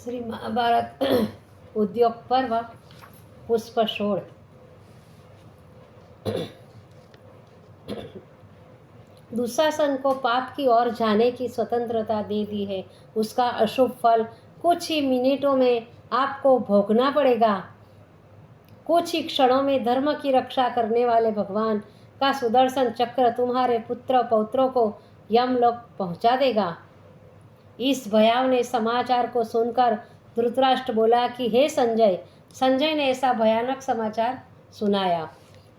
श्री महाभारत उद्योग पर्व पुष्प 16। दुशासन को पाप की ओर जाने की स्वतंत्रता दे दी है। उसका अशुभ फल कुछ ही मिनटों में आपको भोगना पड़ेगा। कुछ ही क्षणों में धर्म की रक्षा करने वाले भगवान का सुदर्शन चक्र तुम्हारे पुत्र पौत्रों को यमलोक पहुंचा देगा। इस भयावह समाचार को सुनकर धृतराष्ट्र बोला कि हे संजय। संजय ने ऐसा भयानक समाचार सुनाया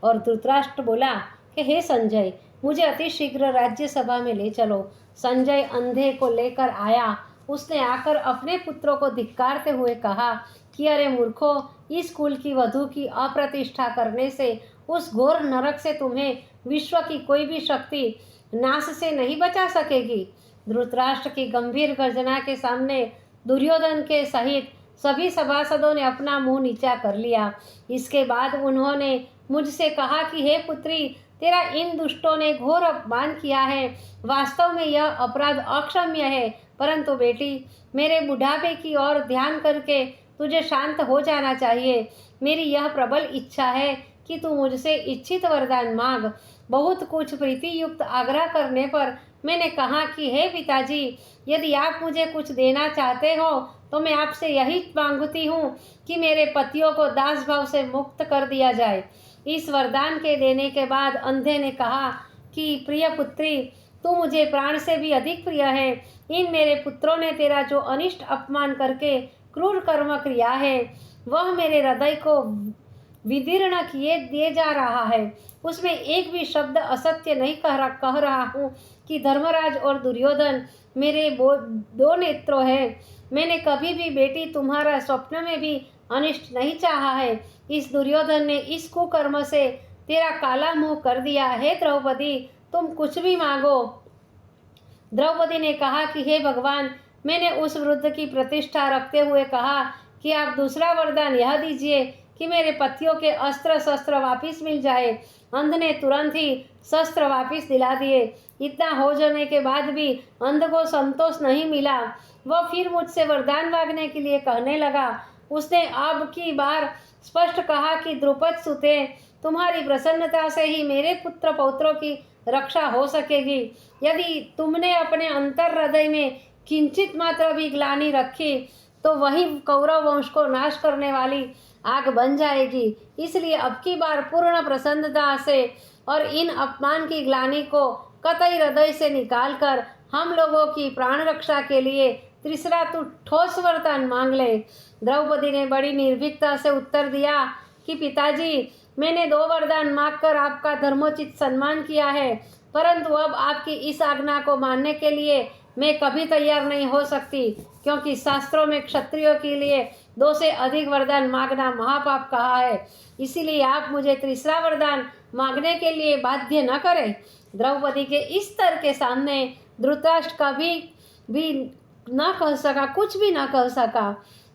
और धृतराष्ट्र बोला कि हे संजय, मुझे अतिशीघ्र राज्यसभा में ले चलो। संजय अंधे को लेकर आया। उसने आकर अपने पुत्रों को धिक्कारते हुए कहा कि अरे मूर्खों, इस कुल की वधू की अप्रतिष्ठा करने से, उस घोर नरक से तुम्हें विश्व की कोई भी शक्ति नाश से नहीं बचा सकेगी। धृतराष्ट्र की गंभीर गर्जना के सामने दुर्योधन के सहित सभी सभासदों ने अपना मुंह नीचा कर लिया। इसके बाद उन्होंने मुझसे कहा कि हे पुत्री, तेरा इन दुष्टों ने घोर अपमान किया है। वास्तव में यह अपराध अक्षम्य है, परंतु बेटी, मेरे बुढ़ापे की ओर ध्यान करके तुझे शांत हो जाना चाहिए। मेरी यह प्रबल इच्छा है कि तू मुझसे इच्छित वरदान मांग। बहुत कुछ प्रीति युक्त आग्रह करने पर मैंने कहा कि हे पिताजी, यदि आप मुझे कुछ देना चाहते हो तो मैं आपसे यही मांगती हूँ कि मेरे पतियों को दास भाव से मुक्त कर दिया जाए। इस वरदान के देने के बाद अंधे ने कहा कि प्रिय पुत्री, तू मुझे प्राण से भी अधिक प्रिय है। इन मेरे पुत्रों ने तेरा जो अनिष्ट अपमान करके क्रूर कर्म किया है, वह मेरे हृदय को विदीर्ण किए दिए जा रहा है। उसमें एक भी शब्द असत्य नहीं कह रहा हूँ कि धर्मराज और दुर्योधन मेरे दो नेत्रों हैं। मैंने कभी भी बेटी तुम्हारा स्वप्न में भी अनिष्ट नहीं चाहा है। इस दुर्योधन ने इस कुकर्म से तेरा काला मुंह कर दिया है। द्रौपदी, तुम कुछ भी मांगो। द्रौपदी ने कहा कि हे भगवान, मैंने उस वृद्ध की प्रतिष्ठा रखते हुए कहा कि आप दूसरा वरदान यह दीजिए कि मेरे पतियों के अस्त्र शस्त्र वापिस मिल जाए। अंध ने तुरंत ही शस्त्र वापिस दिला दिए। इतना हो जाने के बाद भी अंध को संतोष नहीं मिला। वह फिर मुझसे वरदान मांगने के लिए कहने लगा। उसने अब की बार स्पष्ट कहा कि द्रुपद सुते, तुम्हारी प्रसन्नता से ही मेरे पुत्र पौत्रों की रक्षा हो सकेगी। यदि तुमने अपने अंतर हृदय में किंचित मात्र भी ग्लानि रखी तो वही कौरव वंश को नाश करने वाली आग बन जाएगी। इसलिए अब की बार पूर्ण प्रसन्नता से और इन अपमान की ग्लानि को कतई हृदय से निकालकर हम लोगों की प्राण रक्षा के लिए तीसरा तू ठोस वरदान मांग ले। द्रौपदी ने बड़ी निर्भीकता से उत्तर दिया कि पिताजी, मैंने 2 वरदान मांगकर आपका धर्मोचित सम्मान किया है, परंतु अब आपकी इस आज्ञा को मानने के लिए मैं कभी तैयार नहीं हो सकती, क्योंकि शास्त्रों में क्षत्रियों के लिए 2 से अधिक वरदान मांगना महापाप कहा है। इसीलिए आप मुझे तीसरा वरदान मांगने के लिए बाध्य न करें। द्रौपदी के इस स्तर के सामने धृतराष्ट्र कभी भी न कह सका, कुछ भी न कह सका।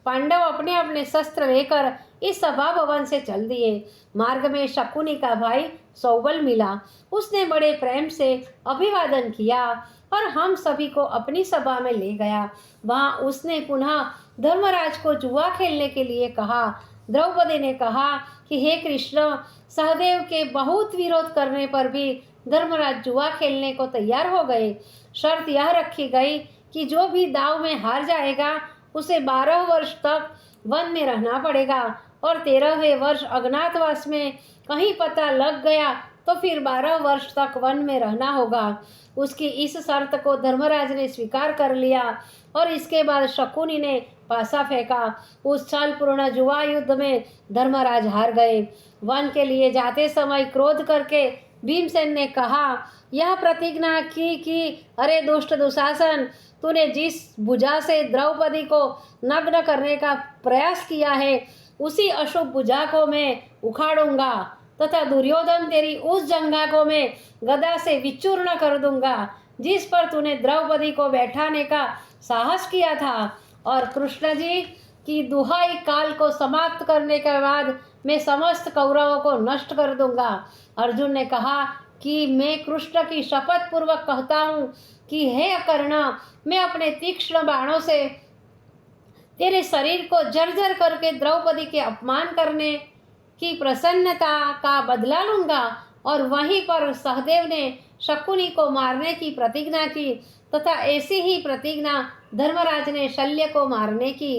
पांडव अपने अपने शस्त्र लेकर इस सभा भवन से चल दिए। मार्ग में शकुनी का भाई सौबल मिला। उसने बड़े प्रेम से अभिवादन किया और हम सभी को अपनी सभा में ले गया। वहां उसने पुनः धर्मराज को जुआ खेलने के लिए कहा। द्रौपदी ने कहा कि हे कृष्ण, सहदेव के बहुत विरोध करने पर भी धर्मराज जुआ खेलने को तैयार हो गए। शर्त यह रखी गई कि जो भी दाव में हार जाएगा उसे 12 वर्ष तक वन में रहना पड़ेगा और 13वें वर्ष अज्ञातवास में कहीं पता लग गया तो फिर 12 वर्ष तक वन में रहना होगा। उसकी इस शर्त को धर्मराज ने स्वीकार कर लिया और इसके बाद शकुनी ने पासा फेंका। उस छलपूर्ण जुआ युद्ध में धर्मराज हार गए। वन के लिए जाते समय क्रोध करके भीमसेन ने कहा, यह प्रतिज्ञा की कि अरे दुष्ट दुशासन, तूने जिस भुजा से द्रौपदी को नग्न करने का प्रयास किया है, उसी अशुभ भुजा को मैं उखाड़ूंगा तथा दुर्योधन तेरी उस जंघा को मैं गदा से विचूर्ण कर दूंगा जिस पर तूने द्रौपदी को बैठाने का साहस किया था। और कृष्ण जी की दुहाई काल को समाप्त करने के बाद मैं समस्त कौरवों को नष्ट कर दूंगा। अर्जुन ने कहा कि मैं कृष्ण की शपथ पूर्वक कहता हूँ कि हे अकर्ण, मैं अपने तीक्ष्ण बाणों से तेरे शरीर को जर्जर करके द्रौपदी के अपमान करने की प्रसन्नता का बदला लूंगा। और वहीं पर सहदेव ने शकुनी को मारने की प्रतिज्ञा की तथा ऐसी ही प्रतिज्ञा धर्मराज ने शल्य को मारने की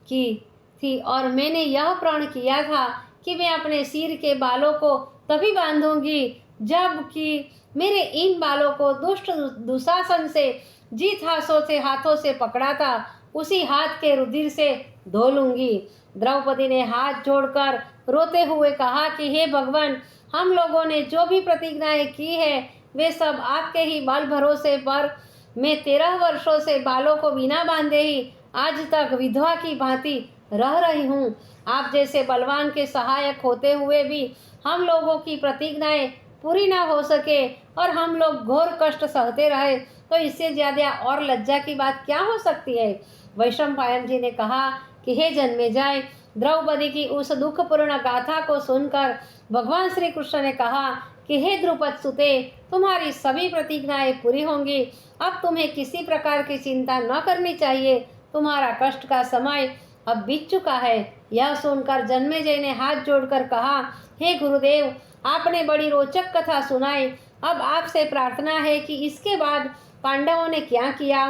थी। और मैंने यह प्रण किया था कि मैं अपने सिर के बालों को तभी बांधूंगी जबकि मेरे इन बालों को दुष्ट दुशासन से जिस हाथों से पकड़ा था उसी हाथ के रुधिर से धो लूंगी। द्रौपदी ने हाथ जोड़कर रोते हुए कहा कि हे भगवान, हम लोगों ने जो भी प्रतिज्ञाएं की है वे सब आपके ही बल भरोसे पर मैं 13 वर्षों से बालों को बिना बांधे ही आज तक विधवा की भांति रह रही हूँ। आप जैसे बलवान के सहायक होते हुए भी हम लोगों की प्रतिज्ञाएं पूरी ना हो सके और हम लोग घोर कष्ट सहते रहे तो इससे ज़्यादा और लज्जा की बात क्या हो सकती है। वैशंपायन जी ने कहा कि हे जन्मेजय, द्रौपदी की उस दुखपूर्ण गाथा को सुनकर भगवान श्री कृष्ण ने कहा कि हे द्रुपद सुते, तुम्हारी सभी प्रतिज्ञाएं पूरी होंगी। अब तुम्हें किसी प्रकार की चिंता न करनी चाहिए। तुम्हारा कष्ट का समय अब बीत चुका है। यह सुनकर जन्मेजय ने हाथ जोड़कर कहा, हे गुरुदेव, आपने बड़ी रोचक कथा सुनाई। अब आपसे प्रार्थना है कि इसके बाद पांडवों ने क्या किया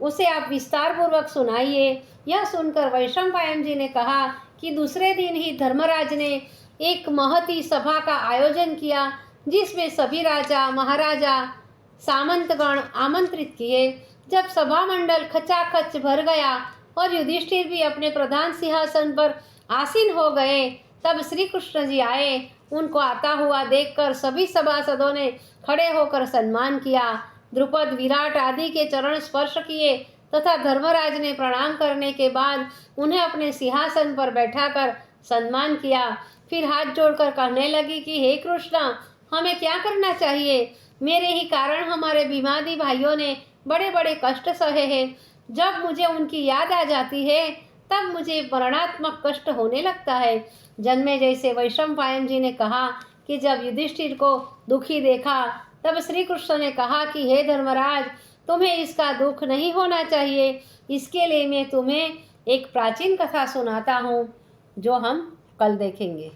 उसे आप विस्तार पूर्वक सुनाइए। यह सुनकर वैशंपायन जी ने कहा कि दूसरे दिन ही धर्मराज ने एक महती सभा का आयोजन किया जिसमें सभी राजा महाराजा सामंतगण आमंत्रित किए। जब सभा मंडल खचाखच भर गया और युधिष्ठिर भी अपने प्रधान सिंहासन पर आसीन हो गए तब श्री कृष्ण जी आए। उनको आता हुआ देखकर सभी सभासदों ने खड़े होकर सम्मान किया। द्रुपद, विराट आदि के चरण स्पर्श किए तथा धर्मराज ने प्रणाम करने के बाद उन्हें अपने सिंहासन पर बैठाकर सम्मान किया। फिर हाथ जोड़कर कहने लगी कि हे कृष्ण, हमें क्या करना चाहिए। मेरे ही कारण हमारे बीमादी भाइयों ने बड़े बड़े कष्ट सहे हैं। जब मुझे उनकी याद आ जाती है तब मुझे मरणात्मक कष्ट होने लगता है। जन्मेजय से वैशंपायन जी ने कहा कि जब युधिष्ठिर को दुखी देखा तब श्री कृष्ण ने कहा कि हे धर्मराज, तुम्हें इसका दुख नहीं होना चाहिए। इसके लिए मैं तुम्हें एक प्राचीन कथा सुनाता हूँ जो हम कल देखेंगे।